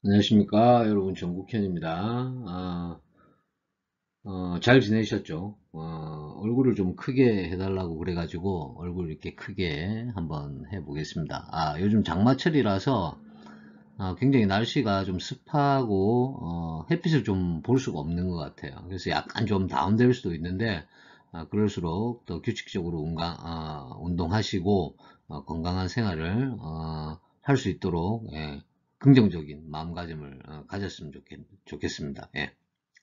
안녕하십니까 여러분, 정국현입니다. 잘 지내셨죠? 얼굴을 좀 크게 해달라고 그래가지고 얼굴 이렇게 크게 한번 해보겠습니다. 요즘 장마철이라서 굉장히 날씨가 좀 습하고 햇빛을 좀 볼 수가 없는 것 같아요. 그래서 약간 좀 다운될 수도 있는데, 그럴수록 더 규칙적으로 운동하시고 건강한 생활을 할 수 있도록, 긍정적인 마음가짐을 가졌으면 좋겠습니다. 예.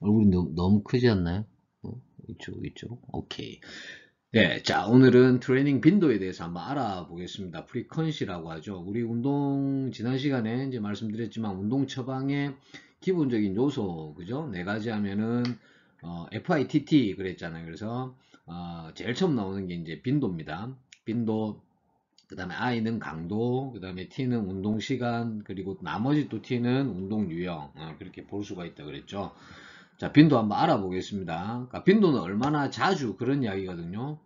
얼굴이 너무 크지 않나요? 이쪽. 오케이. 네, 자, 오늘은 트레이닝 빈도에 대해서 한번 알아보겠습니다. 프리퀀시라고 하죠. 우리 지난 시간에 이제 말씀드렸지만, 운동 처방의 기본적인 요소, 그죠? 네 가지 하면은, FITT 그랬잖아요. 그래서, 제일 처음 나오는 게 이제 빈도입니다. 빈도, 그 다음에 I는 강도, 그 다음에 T는 운동 시간, 그리고 나머지 또 T는 운동 유형, 그렇게 볼 수가 있다 그랬죠. 자, 빈도 한번 알아보겠습니다. 그러니까 빈도는 얼마나 자주, 그런 이야기거든요.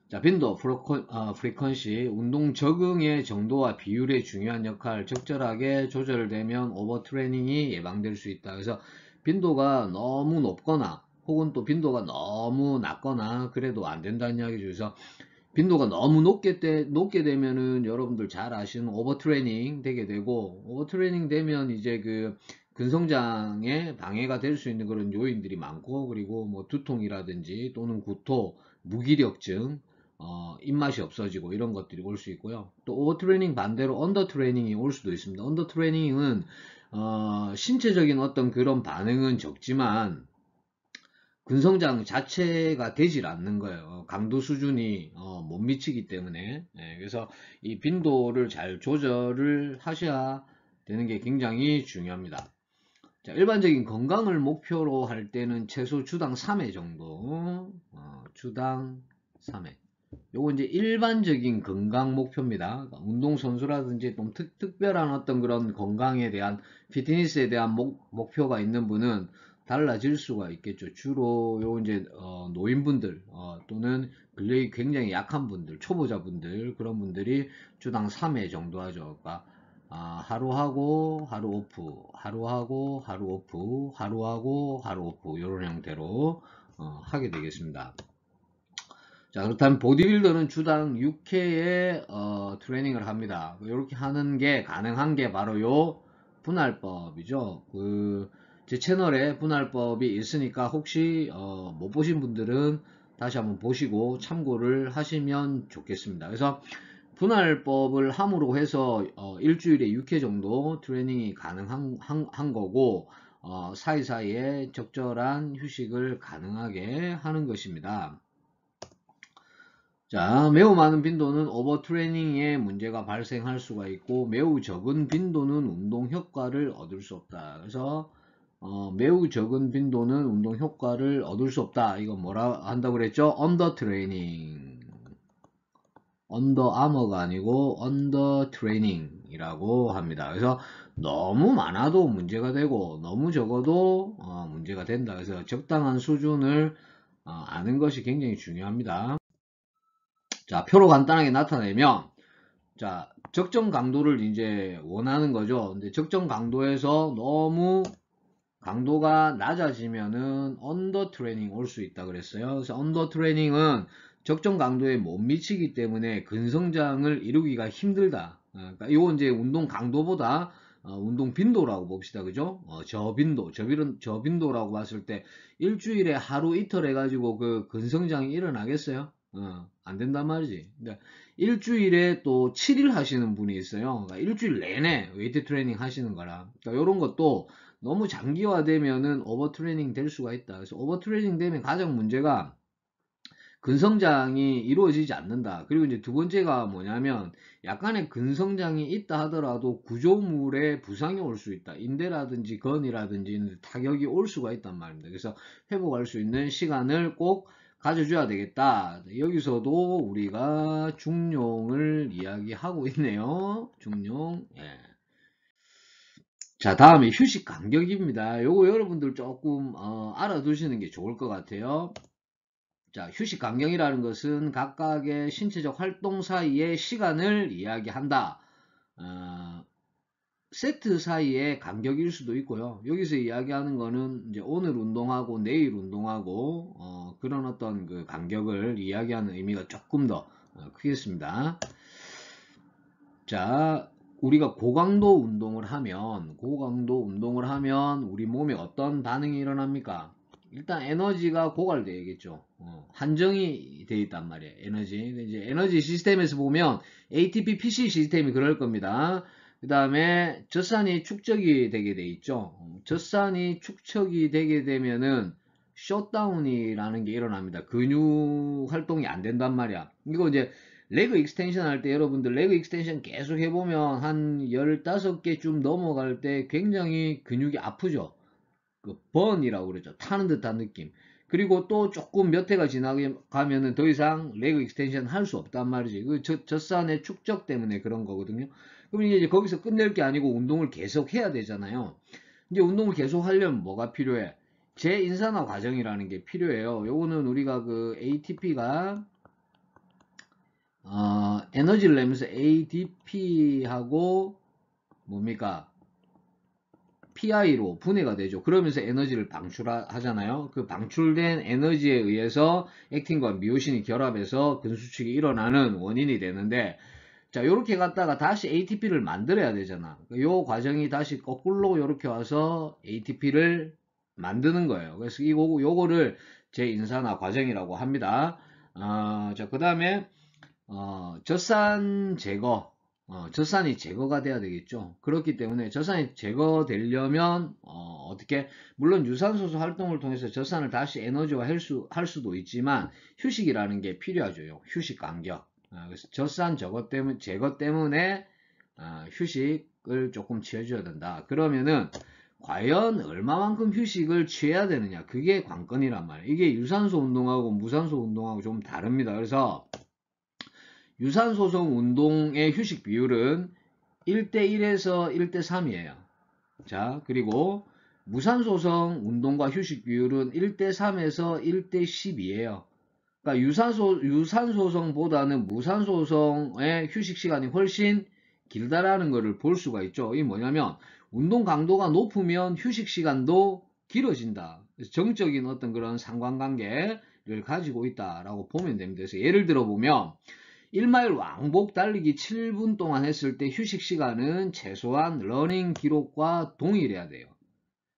자, 빈도, 프리퀀시, 운동 적응의 정도와 비율의 중요한 역할, 적절하게 조절되면 오버트레이닝이 예방될 수 있다. 그래서 빈도가 너무 높거나 혹은 또 빈도가 너무 낮거나 그래도 안 된다는 이야기죠. 그래서 빈도가 너무 높게 되면은 여러분들 잘 아시는 오버트레이닝 되게 되고, 오버트레이닝 되면 이제 그 근성장에 방해가 될 수 있는 그런 요인들이 많고, 그리고 뭐 두통이라든지 또는 구토, 무기력증, 입맛이 없어지고 이런 것들이 올 수 있고요. 또 오버트레이닝 반대로 언더트레이닝이 올 수도 있습니다. 언더트레이닝은 신체적인 어떤 그런 반응은 적지만 근성장 자체가 되질 않는 거예요. 강도 수준이 못 미치기 때문에. 그래서 이 빈도를 잘 조절을 하셔야 되는 게 굉장히 중요합니다. 자, 일반적인 건강을 목표로 할 때는 최소 주당 3회 정도, 주당 3회. 요거 이제 일반적인 건강 목표입니다. 그러니까 운동선수라든지 좀 특별한 어떤 그런 건강에 대한, 피트니스에 대한 목표가 있는 분은 달라질 수가 있겠죠. 주로 요 이제 노인분들, 또는 근력이 굉장히 약한 분들, 초보자분들, 그런 분들이 주당 3회 정도 하죠. 그러니까 하루 하고 하루 오프, 하루 하고 하루 오프, 하루 하고 하루 오프, 이런 형태로 하게 되겠습니다. 자, 그렇다면 보디빌더는 주당 6회의 트레이닝을 합니다. 이렇게 하는 게 가능한 게 바로 요 분할법이죠. 제 채널에 분할법이 있으니까 혹시 못 보신 분들은 다시 한번 보시고 참고를 하시면 좋겠습니다. 그래서 분할법을 함으로 해서 일주일에 6회 정도 트레이닝이 가능한 한 거고, 사이사이에 적절한 휴식을 가능하게 하는 것입니다. 자, 매우 많은 빈도는 오버트레이닝에 문제가 발생할 수가 있고, 매우 적은 빈도는 운동 효과를 얻을 수 없다. 그래서 매우 적은 빈도는 운동 효과를 얻을 수 없다. 이거 뭐라 한다고 그랬죠? 언더 트레이닝. 언더 아머가 아니고 언더 트레이닝이라고 합니다. 그래서 너무 많아도 문제가 되고 너무 적어도 문제가 된다. 그래서 적당한 수준을 아는 것이 굉장히 중요합니다. 자, 표로 간단하게 나타내면, 자, 적정 강도를 이제 원하는 거죠. 근데 적정 강도에서 너무 강도가 낮아지면은 언더 트레이닝 올 수 있다 그랬어요. 그래서 언더 트레이닝은 적정 강도에 못 미치기 때문에 근성장을 이루기가 힘들다. 그러니까 이거 이제 운동 강도보다 운동 빈도라고 봅시다. 그죠? 저빈도라고 봤을 때 일주일에 하루 이틀 해가지고 그 근성장이 일어나겠어요? 안 된단 말이지. 그러니까 일주일에 또 7일 하시는 분이 있어요. 그러니까 일주일 내내 웨이트 트레이닝 하시는 거라. 그러니까 이런 것도 너무 장기화되면은 오버트레이닝 될 수가 있다. 그래서 오버트레이닝 되면 가장 문제가 근성장이 이루어지지 않는다. 그리고 이제 두 번째가 뭐냐면, 약간의 근성장이 있다 하더라도 구조물에 부상이 올 수 있다. 인대라든지 건이라든지 타격이 올 수가 있단 말입니다. 그래서 회복할 수 있는 시간을 꼭 가져줘야 되겠다. 여기서도 우리가 중용을 이야기하고 있네요. 중용. 예. 자, 다음에 휴식 간격입니다. 요거 여러분들 조금 알아두시는 게 좋을 것 같아요. 자, 휴식 간격이라는 것은 각각의 신체적 활동 사이의 시간을 이야기한다. 어, 세트 사이의 간격일 수도 있고요. 여기서 이야기하는 거는 이제 오늘 운동하고 내일 운동하고 그런 어떤 그 간격을 이야기하는 의미가 조금 더 크겠습니다. 자, 우리가 고강도 운동을 하면 우리 몸에 어떤 반응이 일어납니까? 일단 에너지가 고갈되겠죠. 한정이 돼 있단 말이에요. 이제 에너지 시스템에서 보면 ATP, PC 시스템이 그럴 겁니다. 그 다음에 젖산이 축적이 되게 돼 있죠. 젖산이 축적이 되게 되면은 셧다운이라는 게 일어납니다. 근육 활동이 안 된단 말이야. 이거 이제 레그 익스텐션 할 때 여러분들 레그 익스텐션 계속 해보면 한 15개쯤 넘어갈 때 굉장히 근육이 아프죠. 그 번이라고 그러죠. 타는 듯한 느낌. 그리고 또 조금 몇 회가 지나가면은 더 이상 레그 익스텐션 할 수 없단 말이지. 그 젖산의 축적 때문에 그런 거거든요. 그럼 이제 거기서 끝낼 게 아니고 운동을 계속 해야 되잖아요. 이제 운동을 계속 하려면 뭐가 필요해? 재인산화 과정이라는 게 필요해요. 요거는 우리가 그 ATP가 에너지를 내면서 ADP하고 뭡니까? PI로 분해가 되죠. 그러면서 에너지를 방출하잖아요. 그 방출된 에너지에 의해서 액틴과 미오신이 결합해서 근수축이 일어나는 원인이 되는데, 자, 요렇게 갔다가 다시 ATP를 만들어야 되잖아. 요 과정이 다시 거꾸로 요렇게 와서 ATP를 만드는 거예요. 그래서 요거를 재인산화 과정이라고 합니다. 자, 그 다음에 젖산 제거, 젖산이 제거가 돼야 되겠죠. 그렇기 때문에 젖산이 제거되려면 어떻게, 물론 유산소소 활동을 통해서 젖산을 다시 에너지화 할 수도 있지만 휴식이라는 게 필요하죠. 휴식 간격. 그래서 젖산 제거 때문에 휴식을 조금 취해줘야 된다. 그러면은 과연 얼마만큼 휴식을 취해야 되느냐, 그게 관건이란 말이에요. 이게 유산소 운동하고 무산소 운동하고 좀 다릅니다. 그래서 유산소성 운동의 휴식 비율은 1대1에서 1대3이에요. 자, 그리고 무산소성 운동과 휴식 비율은 1대3에서 1대12예요. 그러니까 유산소성보다는 무산소성의 휴식 시간이 훨씬 길다라는 것을 볼 수가 있죠. 이게 뭐냐면 운동 강도가 높으면 휴식 시간도 길어진다. 그래서 정적인 어떤 그런 상관관계를 가지고 있다라고 보면 됩니다. 그래서 예를 들어 보면 1마일 왕복 달리기 7분 동안 했을 때 휴식 시간은 최소한 러닝 기록과 동일해야 돼요.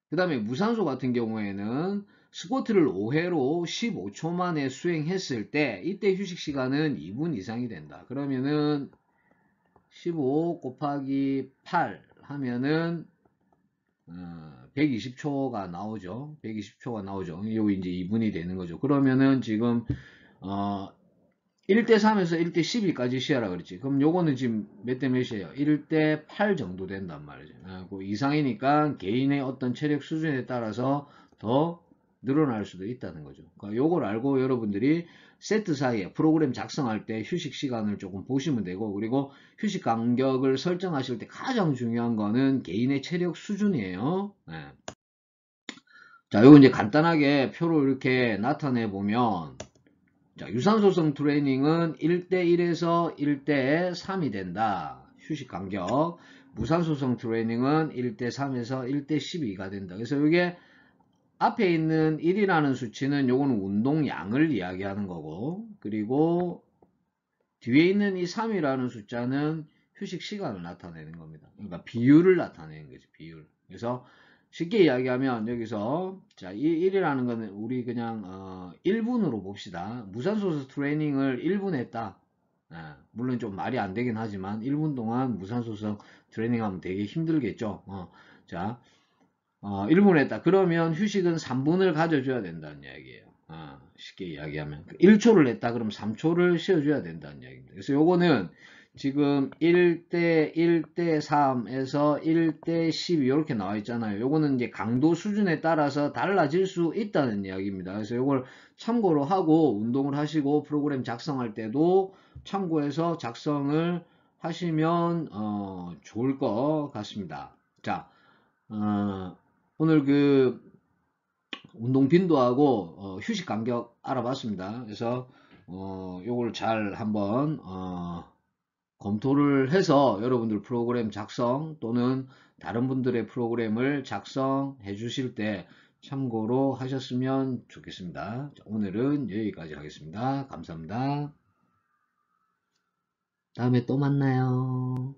그 다음에 무산소 같은 경우에는 스쿼트를 5회로 15초 만에 수행했을 때 이때 휴식 시간은 2분 이상이 된다. 그러면은 15 곱하기 8 하면은 120초가 나오죠. 120초가 나오죠. 이거 이제 2분이 되는 거죠. 그러면은 지금 1대3에서 1대12까지 시하라 그랬지. 그럼 요거는 지금 몇 대 몇이에요? 1대8 정도 된단 말이죠. 그 이상이니까 개인의 어떤 체력 수준에 따라서 더 늘어날 수도 있다는 거죠. 그러니까 요걸 알고 여러분들이 세트 사이에 프로그램 작성할 때 휴식 시간을 조금 보시면 되고, 그리고 휴식 간격을 설정하실 때 가장 중요한 거는 개인의 체력 수준이에요. 네. 자, 요거 이제 간단하게 표로 이렇게 나타내 보면, 자, 유산소성 트레이닝은 1대1에서 1대3이 된다. 휴식 간격. 무산소성 트레이닝은 1대3에서 1대12가 된다. 그래서 이게 앞에 있는 1이라는 수치는 요거는 운동량을 이야기하는 거고, 그리고 뒤에 있는 이 3이라는 숫자는 휴식 시간을 나타내는 겁니다. 그러니까 비율을 나타내는 거죠. 비율. 그래서 쉽게 이야기하면 여기서 자, 이 1이라는 거는 우리 그냥 1분으로 봅시다. 무산소 트레이닝을 1분 했다. 물론 좀 말이 안 되긴 하지만 1분 동안 무산소성 트레이닝 하면 되게 힘들겠죠. 자, 1분 했다. 그러면 휴식은 3분을 가져줘야 된다는 이야기예요. 쉽게 이야기하면 1초를 했다. 그럼 3초를 쉬어줘야 된다는 이야기입니다. 그래서 요거는 지금 1대 1대 3에서 1대 12 이렇게 나와 있잖아요. 요거는 이제 강도 수준에 따라서 달라질 수 있다는 이야기입니다. 그래서 요걸 참고로 하고 운동을 하시고 프로그램 작성할 때도 참고해서 작성을 하시면 좋을 것 같습니다. 자, 오늘 그 운동 빈도하고 휴식 간격 알아봤습니다. 그래서 요걸 잘 한번 검토를 해서 여러분들 프로그램 작성 또는 다른 분들의 프로그램을 작성해 주실 때 참고로 하셨으면 좋겠습니다. 자, 오늘은 여기까지 하겠습니다. 감사합니다. 다음에 또 만나요.